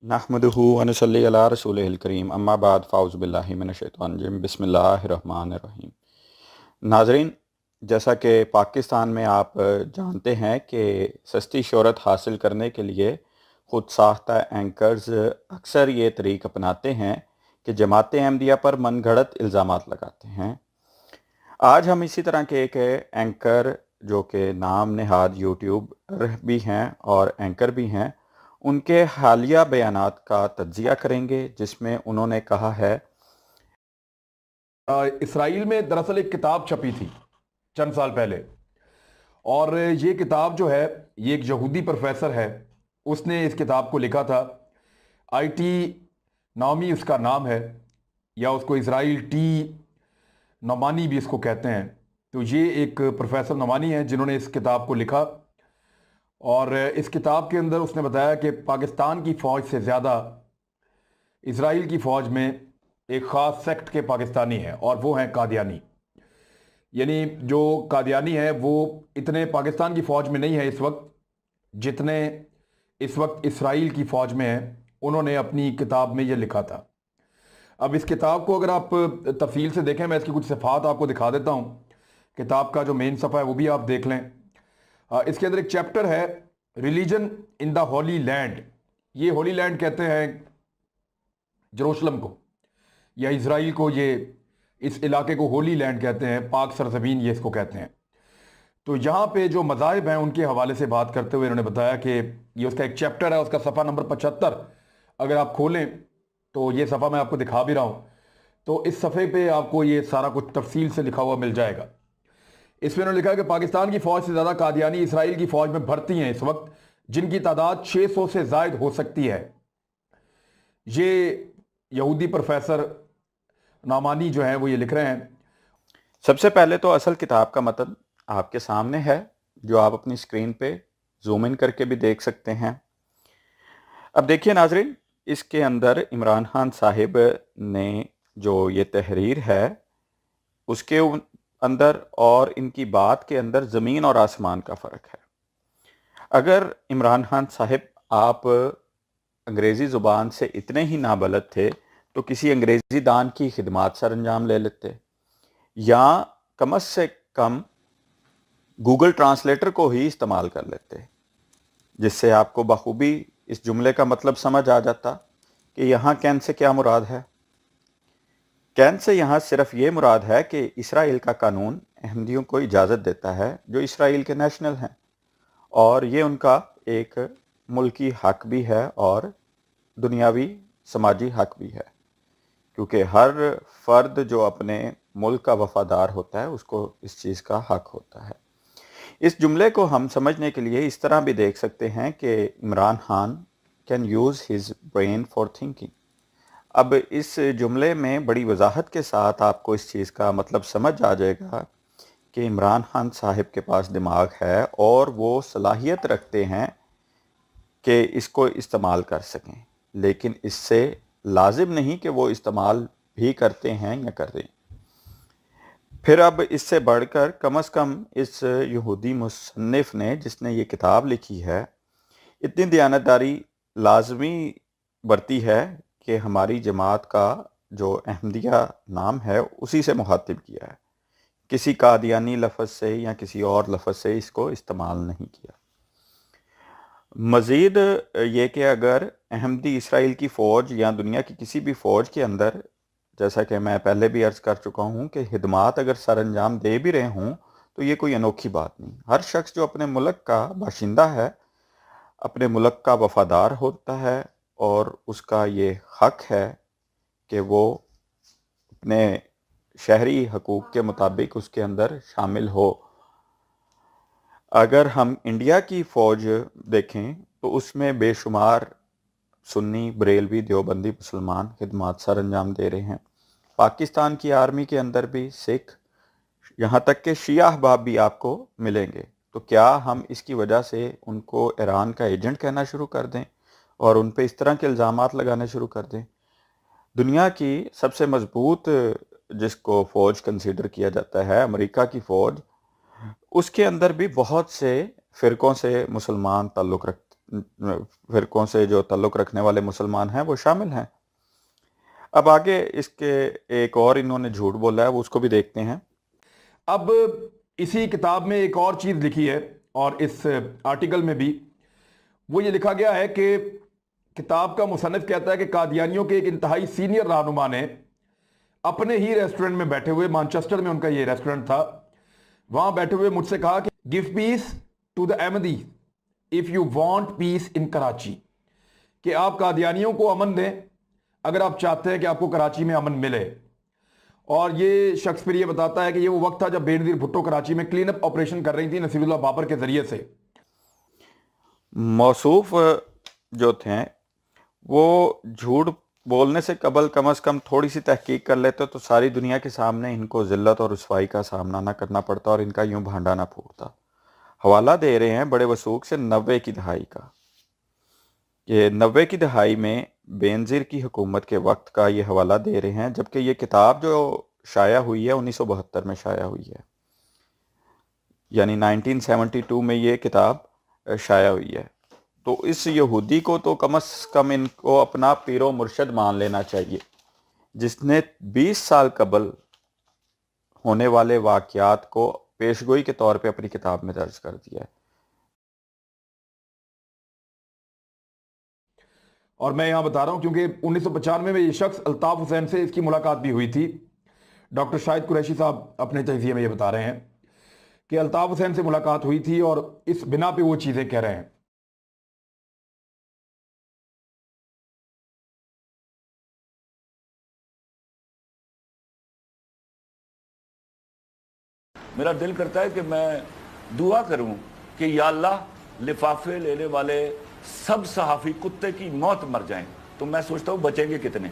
नहमदुहु व नसल्ली अला रसूलिहिल करीम अम्मा बाद फ़ाउज़ु बिल्लाहि मिनश्शैतानिर रजीम बिस्मिल्लाहिर रहमानिर रहीम। नाज़रीन, जैसा कि पाकिस्तान में आप जानते हैं कि सस्ती शोहरत हासिल करने के लिए ख़ुद साख्ता एंकर्स अक्सर ये तरीक़ अपनाते हैं कि जमात अहमदिया पर मनगढ़ंत इल्ज़ामात लगाते हैं। आज हम इसी तरह के एक एंकर जो कि नाम नहाद यूट्यूबर भी हैं और एंकर भी हैं, उनके हालिया बयानात का तज्ज़िया करेंगे, जिसमें उन्होंने कहा है इसराइल में दरअसल एक किताब छपी थी चंद साल पहले, और ये किताब जो है, ये एक यहूदी प्रोफेसर है, उसने इस किताब को लिखा था। आईटी नामी उसका नाम है, या उसको इसराइल टी नोमानी भी इसको कहते हैं। तो ये एक प्रोफेसर नोमानी है जिन्होंने इस किताब को लिखा, और इस किताब के अंदर उसने बताया कि पाकिस्तान की फ़ौज से ज़्यादा इसराइल की फ़ौज में एक ख़ास सेक्ट के पाकिस्तानी हैं, और वो हैं कादियानी। यानी जो कादियानी है वो इतने पाकिस्तान की फ़ौज में नहीं है इस वक्त जितने इस वक्त इसराइल की फ़ौज में हैं। उन्होंने अपनी किताब में ये लिखा था। अब इस किताब को अगर आप तफसील से देखें, मैं इसकी कुछ सिफ़ात आपको दिखा देता हूँ। किताब का जो मेन सफ़ा है वो भी आप देख लें। इसके अंदर एक चैप्टर है, religion in the Holi land. ये होली लैंड कहते हैं जेरूशलम को, या इसराइल को, ये इस इलाके को होली लैंड कहते हैं, पाक सरजमीन ये इसको कहते हैं। तो यहाँ पे जो मज़ाहिब हैं उनके हवाले से बात करते हुए इन्होंने बताया कि ये उसका एक चैप्टर है, उसका सफ़ा नंबर 75 अगर आप खोलें तो ये सफ़ा मैं आपको दिखा भी रहा हूँ। तो इस सफ़े पे आपको ये सारा कुछ तफसील से लिखा हुआ मिल जाएगा। इसमें उन्होंने लिखा है कि पाकिस्तान की फ़ौज से ज़्यादा कादियानी इसराइल की फ़ौज में भर्ती हैं इस वक्त, जिनकी तादाद 600 से ज़ायद हो सकती है। ये यहूदी प्रोफेसर नामानी जो है वो ये लिख रहे हैं। सबसे पहले तो असल किताब का मतन आपके सामने है, जो आप अपनी स्क्रीन पे जूम इन करके भी देख सकते हैं। अब देखिए नाजरीन, इसके अंदर इमरान खान साहिब ने जो ये तहरीर है उसके अंदर और इनकी बात के अंदर ज़मीन और आसमान का फ़र्क है। अगर इमरान खान साहिब आप अंग्रेज़ी ज़ुबान से इतने ही नाबलद थे तो किसी अंग्रेज़ी दान की खिदमात सर अंजाम ले लेते, या कम से कम गूगल ट्रांसलेटर को ही इस्तेमाल कर लेते, जिससे आपको बखूबी इस जुमले का मतलब समझ आ जाता कि यहाँ कैन से क्या मुराद है। कैन से यहाँ सिर्फ ये मुराद है कि इसराइल का कानून अहमदियों को इजाज़त देता है जो इसराइल के नेशनल हैं, और ये उनका एक मुल्की हक भी है और दुनियावी समाजी हक भी है, क्योंकि हर फ़र्द जो अपने मुल्क का वफ़ादार होता है उसको इस चीज़ का हक होता है। इस जुमले को हम समझने के लिए इस तरह भी देख सकते हैं कि Imran Khan can use his brain for thinking. अब इस जुमले में बड़ी वजाहत के साथ आपको इस चीज़ का मतलब समझ आ जाएगा कि इमरान खान साहिब के पास दिमाग है और वो सलाहियत रखते हैं कि इसको इस्तेमाल कर सकें, लेकिन इससे लाजिम नहीं कि वो इस्तेमाल भी करते हैं या कर दें। फिर अब इससे बढ़कर कम से कम इस यहूदी मुसन्निफ़ ने, जिसने ये किताब लिखी है, इतनी दयानतदारी लाजमी बरती है कि हमारी जमात का जो अहमदिया नाम है उसी से मुखातिब किया है, किसी कादियानी लफ्ज़ से या किसी और लफ्ज़ से इसको इस्तेमाल नहीं किया। मज़ीद ये कि अगर अहमदी इसराइल की फ़ौज या दुनिया की किसी भी फ़ौज के अंदर, जैसा कि मैं पहले भी अर्ज़ कर चुका हूँ कि खिदमात अगर सर अंजाम दे भी रहे हों तो ये कोई अनोखी बात नहीं। हर शख्स जो अपने मुल्क का बाशिंदा है, अपने मुल्क का वफ़ादार होता है, और उसका ये हक है कि वो अपने शहरी हकूक़ के मुताबिक उसके अंदर शामिल हो। अगर हम इंडिया की फ़ौज देखें तो उसमें बेशुमार सुन्नी, बरेलवी, देवबंदी मुसलमान खिदमात सर अंजाम दे रहे हैं। पाकिस्तान की आर्मी के अंदर भी सिख, यहाँ तक कि शिया अहबाब भी आपको मिलेंगे। तो क्या हम इसकी वजह से उनको ईरान का एजेंट कहना शुरू कर दें और उन पे इस तरह के इल्ज़ामात लगाने शुरू कर दें? दुनिया की सबसे मजबूत जिसको फ़ौज कंसीडर किया जाता है, अमेरिका की फ़ौज, उसके अंदर भी बहुत से फ़िरक़ों से मुसलमान ताल्लुक़ فرقوں سے جو تعلق رکھنے والے مسلمان ہیں وہ شامل ہیں۔ اب آگے اس کے ایک اور انہوں نے جھوٹ بولا ہے، وہ اس کو بھی دیکھتے ہیں۔ اب اسی کتاب میں ایک اور چیز لکھی ہے، اور اس آرٹیکل میں بھی وہ یہ لکھا گیا ہے کہ کتاب کا مصنف کہتا ہے کہ قادیانیوں کے ایک انتہائی سینئر رہنما نے اپنے ہی ریسٹورنٹ میں بیٹھے ہوئے، مانچسٹر میں ان کا یہ ریسٹورنٹ تھا، وہاں بیٹھے ہوئے مجھ سے کہا کہ give peace to the Ahmadi if you want peace in Karachi, کہ آپ قادیانیوں کو امن دیں اگر آپ چاہتے ہیں کہ آپ کو کراچی میں امن ملے۔ اور یہ شخص پھر یہ بتاتا ہے کہ یہ وہ وقت تھا جب بے نظیر بھٹو کراچی میں کلین اپ آپریشن کر رہی تھی نصیر اللہ بابر کے ذریعے سے۔ موصوف جو تھے وہ جھوٹ بولنے سے قبل کم از کم تھوڑی سی تحقیق کر لیتے تو ساری دنیا کے سامنے ان کو ذلت اور رسوائی کا سامنا نہ کرنا پڑتا اور ان کا یوں بھانڈا نہ پھوٹتا۔ حوالہ دے رہے ہیں بڑے وثوق سے 90 کی دہائی کا، یہ 90 کی دہائی میں بینظیر کی حکومت کے وقت کا یہ حوالہ دے رہے ہیں، جبکہ یہ کتاب جو شائع ہوئی ہے 1972 میں شائع ہوئی ہے، یعنی 1972 میں یہ کتاب شائع ہوئی ہے۔ تو اس یہودی کو تو کم از کم ان کو اپنا پیر و مرشد مان لینا چاہیے، جس نے 20 سال قبل ہونے والے واقعات کو پیشگوئی کے طور پہ اپنی کتاب میں درج کر دیا ہے۔ اور میں یہاں بتا رہا ہوں کیونکہ 1995 میں یہ شخص الطاف حسین سے اس کی ملاقات بھی ہوئی تھی۔ ڈاکٹر شاہد قریشی صاحب اپنے تجزیے میں یہ بتا رہے ہیں کہ الطاف حسین سے ملاقات ہوئی تھی اور اس بنا پہ وہ چیزیں کہہ رہے ہیں۔ میرا دل کرتا ہے کہ میں دعا کروں کہ یا اللہ لفافے لینے والے سب صحافی کتے کی موت مر جائیں، تو میں سوچتا ہوں بچیں گے کتنے۔